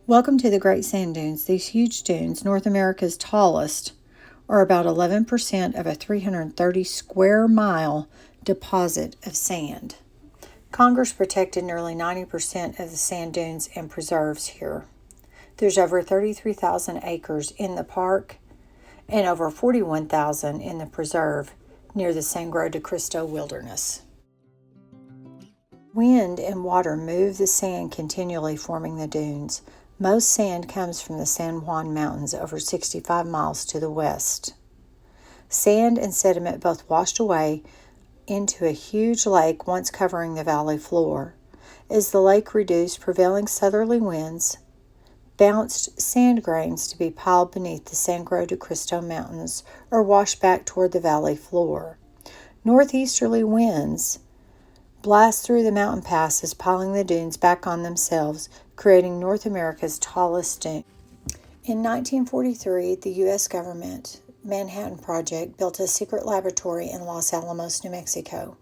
Welcome to the Great Sand Dunes. These huge dunes, North America's tallest, are about 11% of a 330 square mile deposit of sand. Congress protected nearly 90% of the sand dunes and preserves here. There's over 33,000 acres in the park and over 41,000 in the preserve near the Sangre de Cristo Wilderness. Wind and water move the sand continually, forming the dunes. Most sand comes from the San Juan Mountains over 65 miles to the west. Sand and sediment both washed away into a huge lake once covering the valley floor. As the lake reduced, prevailing southerly winds bounced sand grains to be piled beneath the Sangre de Cristo Mountains or washed back toward the valley floor. Northeasterly winds blast through the mountain passes, piling the dunes back on themselves, creating North America's tallest dune. In 1943, the U.S. government Manhattan Project built a secret laboratory in Los Alamos, New Mexico,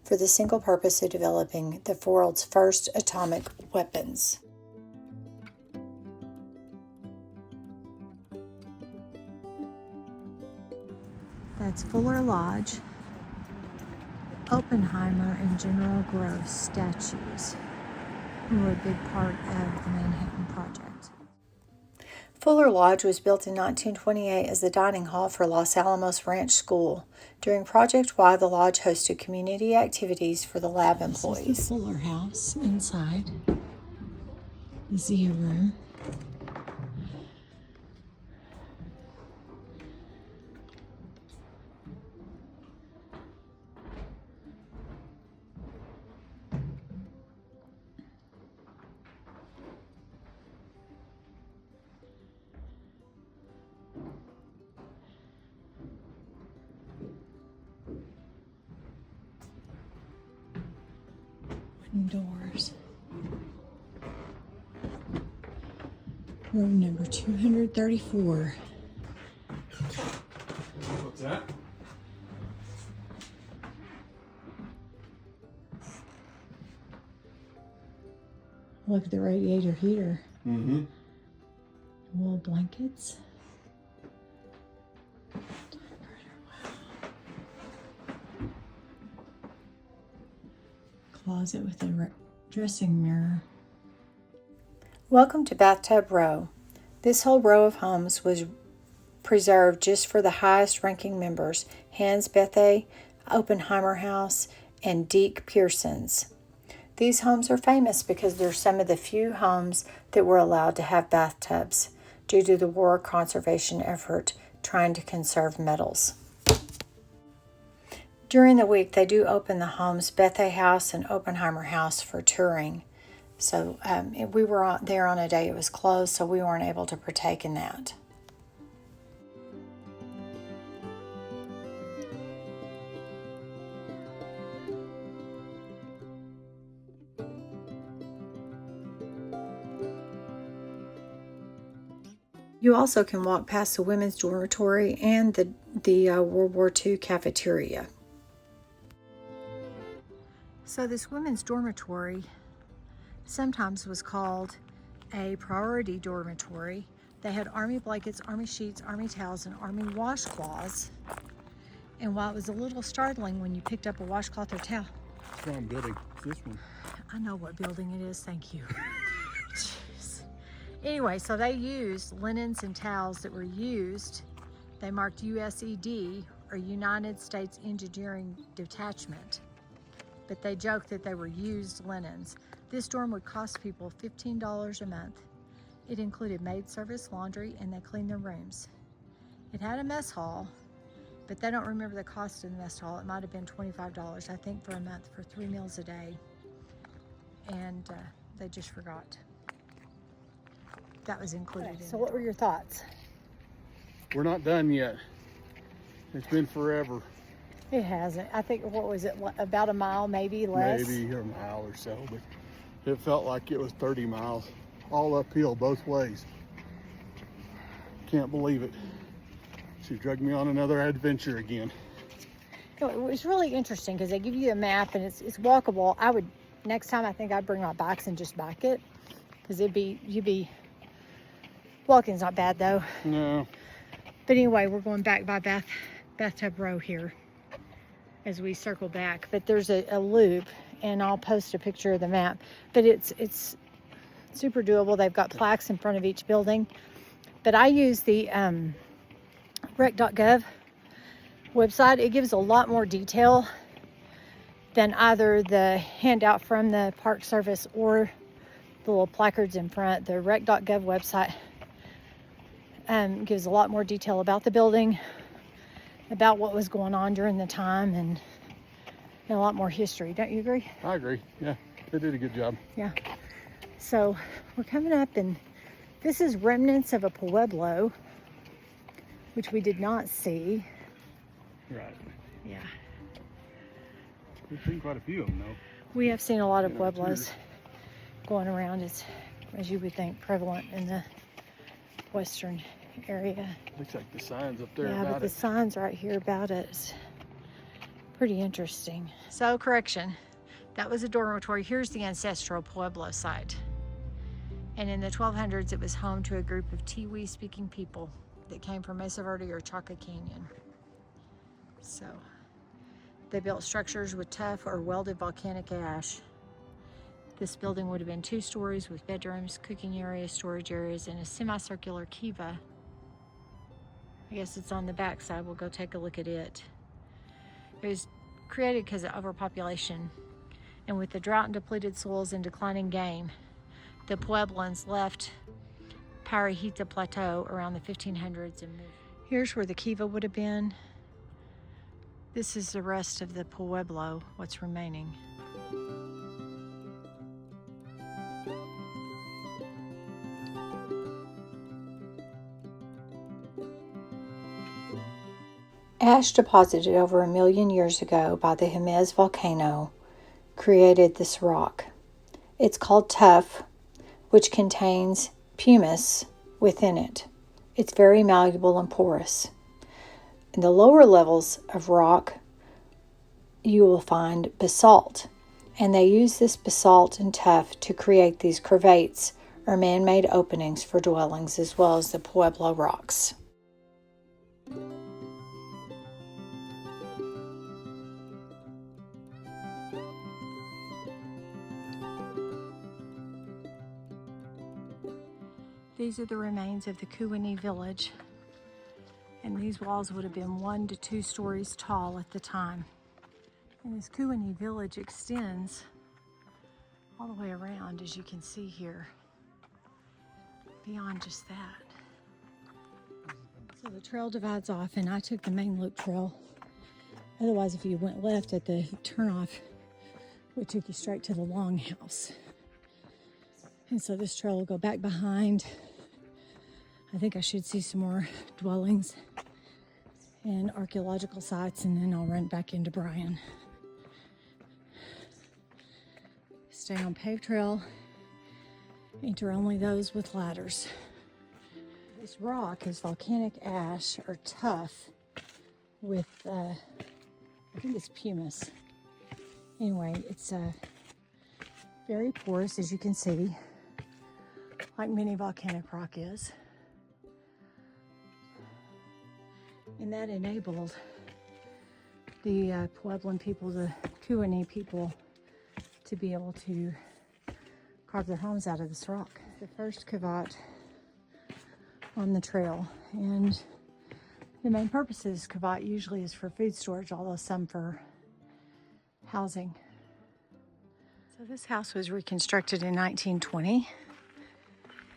for the single purpose of developing the world's first atomic weapons. That's Fuller Lodge, Oppenheimer, and General Groves statues, who were a big part of the Manhattan Project. Fuller Lodge was built in 1928 as the dining hall for Los Alamos Ranch School. During Project Y, the lodge hosted community activities for the lab employees. This is the Fuller House inside. The Zia room. Doors. Room number 234. What's that? Look at the radiator heater. Mm-hmm. Wool blankets. Closet with a dressing mirror. Welcome to Bathtub Row. This whole row of homes was preserved just for the highest ranking members, Hans Bethe, Oppenheimer House, and Deke Pearson's. These homes are famous because they're some of the few homes that were allowed to have bathtubs due to the war conservation effort trying to conserve metals. During the week, they do open the homes Bethe House and Oppenheimer House for touring. So we were there on a day it was closed, so we weren't able to partake in that. You also can walk past the women's dormitory and the World War II cafeteria. So this women's dormitory sometimes was called a priority dormitory. They had army blankets, army sheets, army towels, and army washcloths. And while it was a little startling when you picked up a washcloth or towel. It's wrong building. It's this one. I know what building it is, thank you. Jeez. Anyway, so they used linens and towels that were used. They marked USED, or United States Engineering Detachment. But they joked that they were used linens. This dorm would cost people $15 a month. It included maid service, laundry, and they cleaned their rooms. It had a mess hall, but they don't remember the cost of the mess hall. It might have been $25, I think, for a month for 3 meals a day. And they just forgot. That was included. So what were your thoughts? We're not done yet. It's been forever. It hasn't. I think, what was it, about a mile, maybe less? Maybe a mile or so, but it felt like it was 30 miles, all uphill both ways. Can't believe it. She dragged me on another adventure again. It was really interesting because they give you a map and it's walkable. Next time I think I'd bring my bikes and just bike it, because you'd be Walking's not bad though. No. But anyway, we're going back by Bathtub Row here as we circle back. But there's a loop, and I'll post a picture of the map. But it's super doable. They've got plaques in front of each building. But I use the rec.gov website. It gives a lot more detail than either the handout from the Park Service or the little placards in front. The rec.gov website gives a lot more detail about the building, about what was going on during the time, and a lot more history. Don't you agree? I agree. Yeah, they did a good job. Yeah. So we're coming up, and this is remnants of a Pueblo, which we did not see. Right. Yeah. We've seen quite a few of them, though. We have seen a lot of Yeah, Pueblos cheers. going around. It's, as you would think, prevalent in the western area. Looks like the signs up there Yeah, about but the it. signs right here about it is pretty interesting. So, correction, that was a dormitory. Here's the ancestral Pueblo site. And in the 1200s, it was home to a group of Tiwi-speaking people that came from Mesa Verde or Chaca Canyon. So, they built structures with tough or welded volcanic ash. This building would have been 2 stories with bedrooms, cooking areas, storage areas, and a semicircular kiva. I guess it's on the back side. We'll go take a look at it. It was created because of overpopulation, and with the drought and depleted soils and declining game, the Pueblans left Parajita Plateau around the 1500s and moved. Here's where the kiva would have been. This is the rest of the Pueblo, what's remaining. Ash deposited over 1 million years ago by the Jemez volcano created this rock. It's called tuff, which contains pumice within it. It's very malleable and porous. In the lower levels of rock, you will find basalt, and they use this basalt and tuff to create these crevasses, or man-made openings for dwellings, as well as the Pueblo rocks. These are the remains of the Kootenai village, and these walls would have been 1 to 2 stories tall at the time. And this Kootenai village extends all the way around, as you can see here, beyond just that. So the trail divides off, and I took the main loop trail. Otherwise, if you went left at the turnoff, it took you straight to the longhouse. And so this trail will go back behind. I think I should see some more dwellings and archaeological sites, and then I'll run back into Bryan. Stay on paved trail. Enter only those with ladders. This rock is volcanic ash or tuff with, I think it's pumice. Anyway, it's very porous, as you can see, like many volcanic rock is. And that enabled the Puebloan people, the Kootenai people, to be able to carve their homes out of this rock. The first kavat on the trail, and the main purpose of this kavat usually is for food storage, although some for housing. So this house was reconstructed in 1920,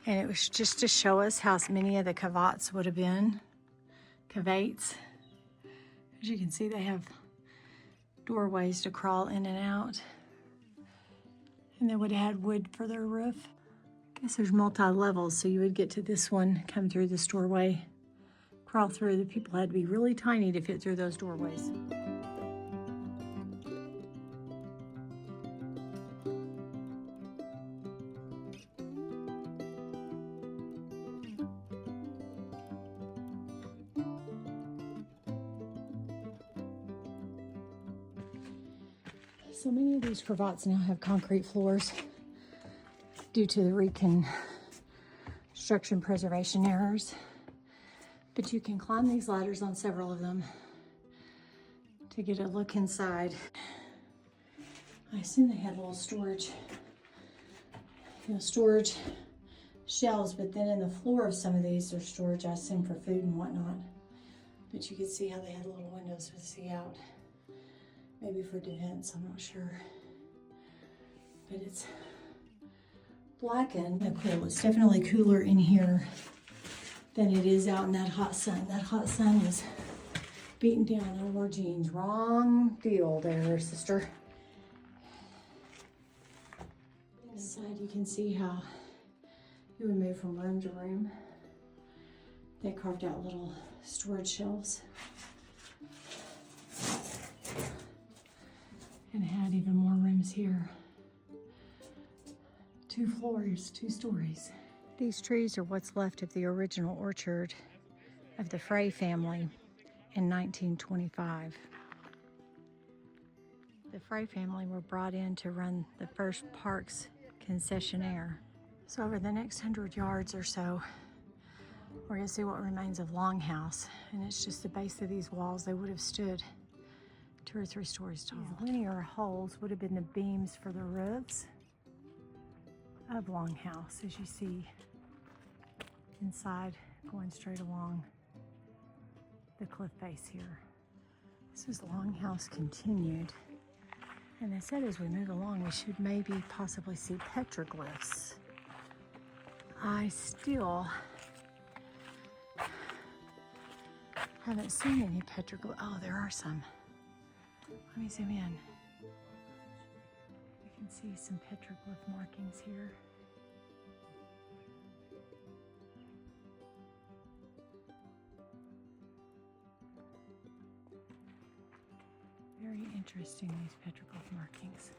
and it was just to show us how many of the kavats would have been. Cavates. As you can see, they have doorways to crawl in and out. And they would have had wood for their roof. I guess there's multi-levels, so you would get to this one, come through this doorway, crawl through. The people had to be really tiny to fit through those doorways. So many of these cravats now have concrete floors due to the reconstruction construction preservation errors. But you can climb these ladders on several of them to get a look inside. I assume they had little storage, storage shelves, but then in the floor of some of these there's storage, I assume, for food and whatnot. But you can see how they had little windows to see out. Maybe for defense, I'm not sure. But it's blackened. Cool. It's definitely cooler in here than it is out in that hot sun. That hot sun is beating down on our jeans. Wrong deal there, sister. Inside you can see how you would move from room to room. They carved out little storage shelves and had even more rooms here. 2 floors, 2 stories. These trees are what's left of the original orchard of the Frey family in 1925. The Frey family were brought in to run the first park's concessionaire. So over the next 100 yards or so, we're gonna see what remains of Longhouse, and it's just the base of these walls. They would have stood 2 or 3 stories tall. These linear holes would have been the beams for the roofs of Longhouse, as you see inside, going straight along the cliff face here. This is Longhouse continued. And they said as we move along, we should maybe possibly see petroglyphs. I still haven't seen any petroglyphs. Oh, there are some. Let me zoom in. You can see some petroglyph markings here. Very interesting, these petroglyph markings.